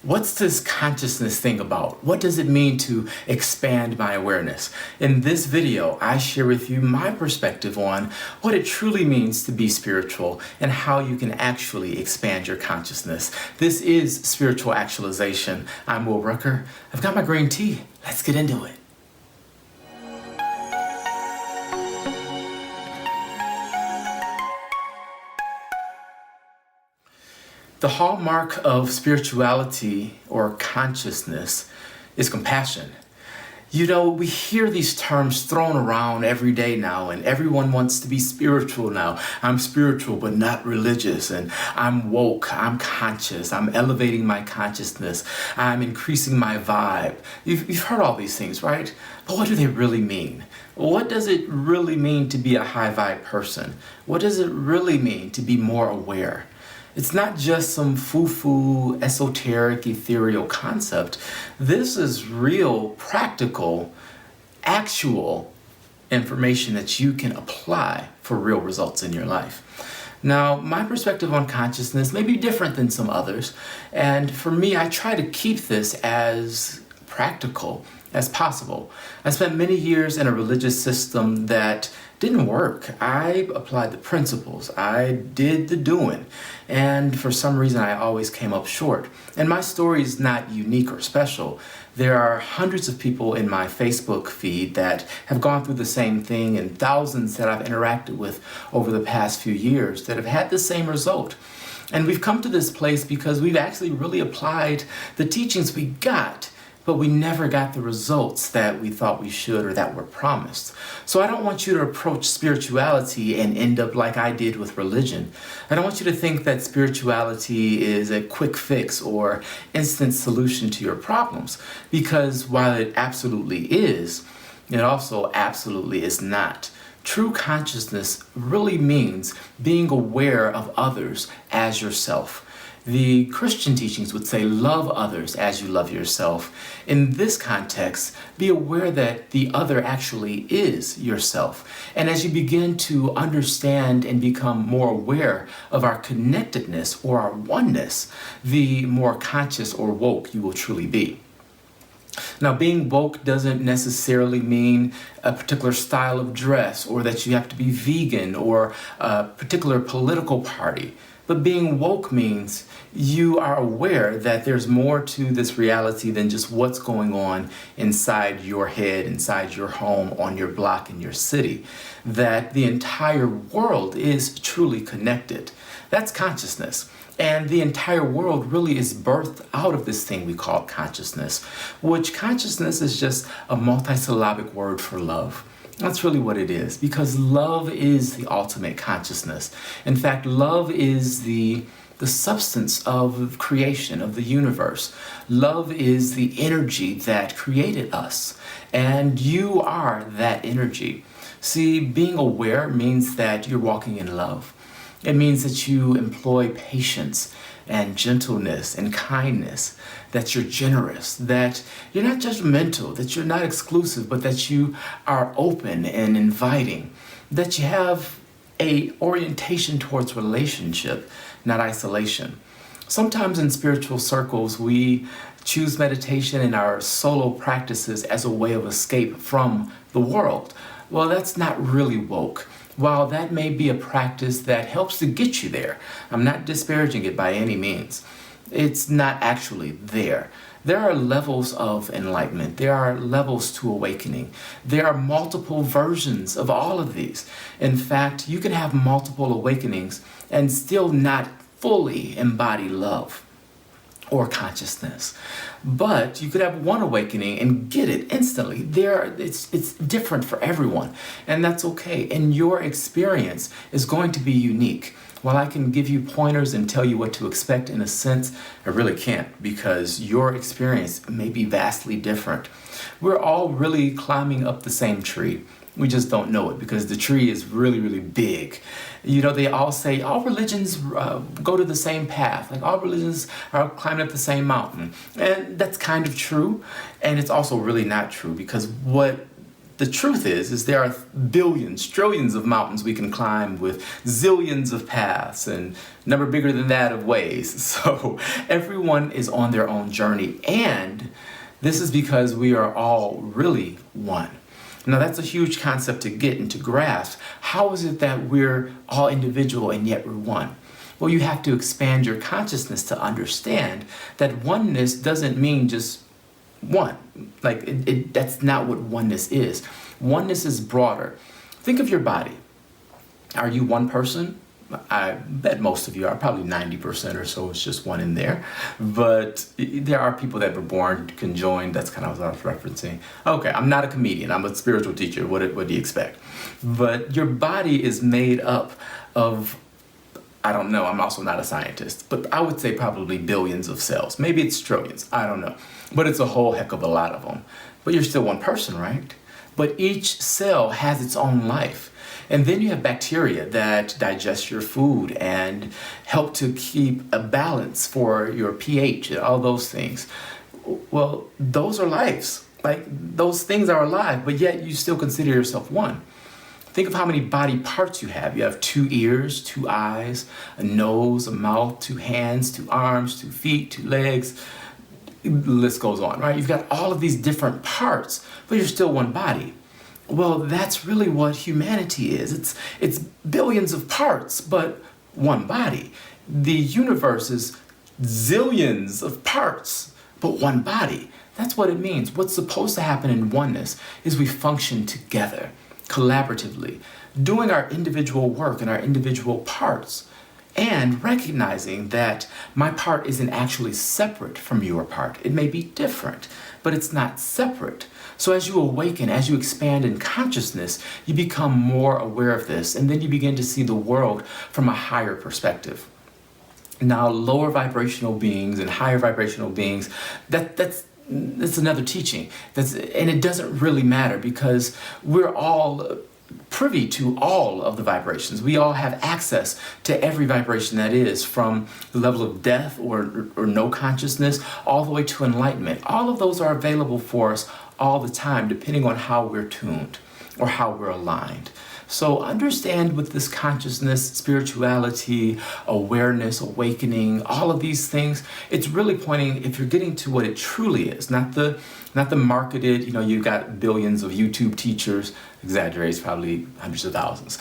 What's this consciousness thing about? What does it mean to expand my awareness? In this video, I share with you my perspective on what it truly means to be spiritual and how you can actually expand your consciousness. This is Spiritual Actualization. I'm Rucker. I've got my green tea. Let's get into it. The hallmark of spirituality or consciousness is compassion. You know, we hear these terms thrown around every day now, and everyone wants to be spiritual now. I'm spiritual, but not religious, and I'm woke, I'm conscious, I'm elevating my consciousness, I'm increasing my vibe. You've heard all these things, right? But what do they really mean? What does it really mean to be a high vibe person? What does it really mean to be more aware? It's not just some foo-foo, esoteric, ethereal concept. This is real, practical, actual information that you can apply for real results in your life. Now, my perspective on consciousness may be different than some others, and for me, I try to keep this as practical as possible. I spent many years in a religious system that didn't work. I applied the principles. I did the doing. And for some reason, I always came up short. And my story is not unique or special. There are hundreds of people in my Facebook feed that have gone through the same thing, and thousands that I've interacted with over the past few years that have had the same result. And we've come to this place because we've actually really applied the teachings we got, but we never got the results that we thought we should or that were promised. So I don't want you to approach spirituality and end up like I did with religion. I don't want you to think that spirituality is a quick fix or instant solution to your problems, because while it absolutely is, it also absolutely is not. True consciousness really means being aware of others as yourself. The Christian teachings would say, love others as you love yourself. In this context, be aware that the other actually is yourself. And as you begin to understand and become more aware of our connectedness or our oneness, the more conscious or woke you will truly be. Now, being woke doesn't necessarily mean a particular style of dress or that you have to be vegan or a particular political party. But being woke means you are aware that there's more to this reality than just what's going on inside your head, inside your home, on your block, in your city. That the entire world is truly connected. That's consciousness. And the entire world really is birthed out of this thing we call consciousness, which consciousness is just a multisyllabic word for love. That's really what it is, because love is the ultimate consciousness. In fact, love is the substance of creation, of the universe. Love is the energy that created us, and you are that energy. See, being aware means that you're walking in love. It means that you employ patience and gentleness and kindness, that you're generous, that you're not judgmental, that you're not exclusive, but that you are open and inviting, that you have a orientation towards relationship, not isolation. Sometimes in spiritual circles, we choose meditation and our solo practices as a way of escape from the world. Well, that's not really woke. While that may be a practice that helps to get you there, I'm not disparaging it by any means. It's not actually there. There are levels of enlightenment. There are levels to awakening. There are multiple versions of all of these. In fact, you can have multiple awakenings and still not fully embody love or consciousness. But you could have one awakening and get it instantly. It's different for everyone, and that's okay. And your experience is going to be unique. While I can give you pointers and tell you what to expect, in a sense, I really can't, because your experience may be vastly different. We're all really climbing up the same tree. We just don't know it because the tree is really, really big. You know, they all say all religions go to the same path. Like all religions are climbing up the same mountain. And that's kind of true. And it's also really not true, because what the truth is there are billions, trillions of mountains we can climb with zillions of paths and number bigger than that of ways. So everyone is on their own journey, and this is because we are all really one. Now that's a huge concept to get and to grasp. How is it that we're all individual and yet we're one? Well, you have to expand your consciousness to understand that oneness doesn't mean just one. Like, that's not what oneness is. Oneness is broader. Think of your body. Are you one person? I bet most of you are, probably 90% or so. It's just one in there. But there are people that were born conjoined. That's kind of what I was referencing. Okay, I'm not a comedian. I'm a spiritual teacher. What do you expect? But your body is made up of, I don't know, I'm also not a scientist, but I would say probably billions of cells. Maybe it's trillions, I don't know. But it's a whole heck of a lot of them. But you're still one person, right? But each cell has its own life. And then you have bacteria that digest your food and help to keep a balance for your pH and all those things. Well, those are lives. Like, those things are alive, but yet you still consider yourself one. Think of how many body parts you have. You have 2 ears, 2 eyes, a nose, a mouth, 2 hands, 2 arms, 2 feet, 2 legs. The list goes on, right? You've got all of these different parts, but you're still one body. Well, that's really what humanity is. It's billions of parts, but one body. The universe is zillions of parts, but one body. That's what it means. What's supposed to happen in oneness is we function together, collaboratively, doing our individual work and our individual parts, and recognizing that my part isn't actually separate from your part. It may be different, but it's not separate. So as you awaken, as you expand in consciousness, you become more aware of this, and then you begin to see the world from a higher perspective. Now, lower vibrational beings and higher vibrational beings, that's another teaching. And it doesn't really matter, because we're all privy to all of the vibrations. We all have access to every vibration that is, from the level of death or no consciousness all the way to enlightenment. All of those are available for us all the time, depending on how we're tuned or how we're aligned. So understand, with this consciousness, spirituality, awareness, awakening, all of these things, it's really pointing, if you're getting to what it truly is, not the marketed, you've got billions of YouTube teachers, exaggerates, probably hundreds of thousands.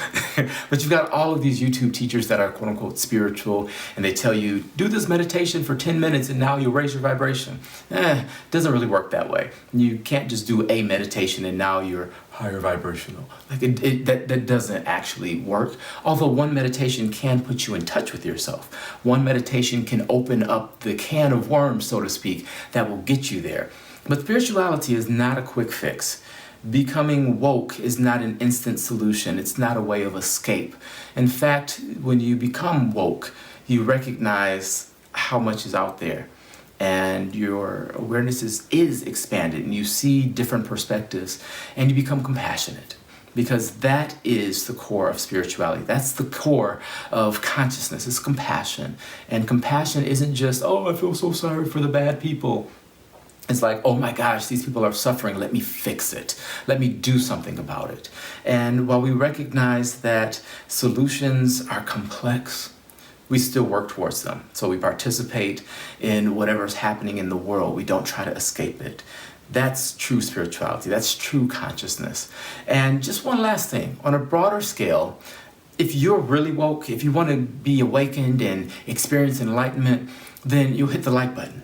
But you've got all of these YouTube teachers that are quote unquote spiritual, and they tell you, do this meditation for 10 minutes and now you'll raise your vibration. It doesn't really work that way. You can't just do a meditation and now you're higher vibrational. Like, that doesn't actually work. Although one meditation can put you in touch with yourself. One meditation can open up the can of worms, so to speak, that will get you there. But spirituality is not a quick fix. Becoming woke is not an instant solution. It's not a way of escape. In fact, when you become woke, you recognize how much is out there, and your awareness is expanded, and you see different perspectives, and you become compassionate, because that is the core of spirituality. That's the core of consciousness. It's compassion. And compassion isn't just, oh, I feel so sorry for the bad people. It's like, oh my gosh, these people are suffering. Let me fix it. Let me do something about it. And while we recognize that solutions are complex, we still work towards them. So we participate in whatever's happening in the world. We don't try to escape it. That's true spirituality. That's true consciousness. And just one last thing, on a broader scale, if you're really woke, if you want to be awakened and experience enlightenment, then you'll hit the like button.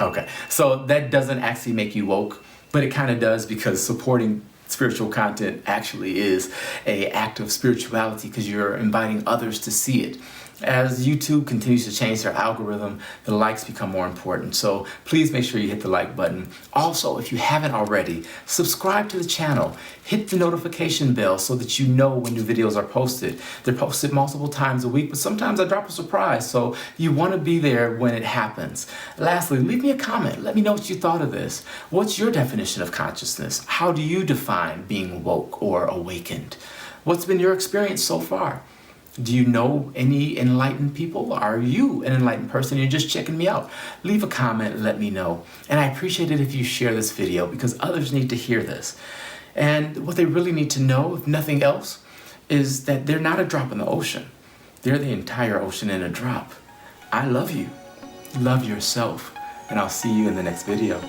Okay, so that doesn't actually make you woke, but it kind of does, because supporting spiritual content actually is an act of spirituality, because you're inviting others to see it. As YouTube continues to change their algorithm, the likes become more important. So please make sure you hit the like button. Also, if you haven't already, subscribe to the channel. Hit the notification bell so that you know when new videos are posted. They're posted multiple times a week, but sometimes I drop a surprise, so you want to be there when it happens. Lastly, leave me a comment. Let me know what you thought of this. What's your definition of consciousness? How do you define being woke or awakened? What's been your experience so far? Do you know any enlightened people? Are you an enlightened person? You're just checking me out. Leave a comment and let me know. And I appreciate it if you share this video because others need to hear this. And what they really need to know, if nothing else, is that they're not a drop in the ocean. They're the entire ocean in a drop. I love you. Love yourself. And I'll see you in the next video.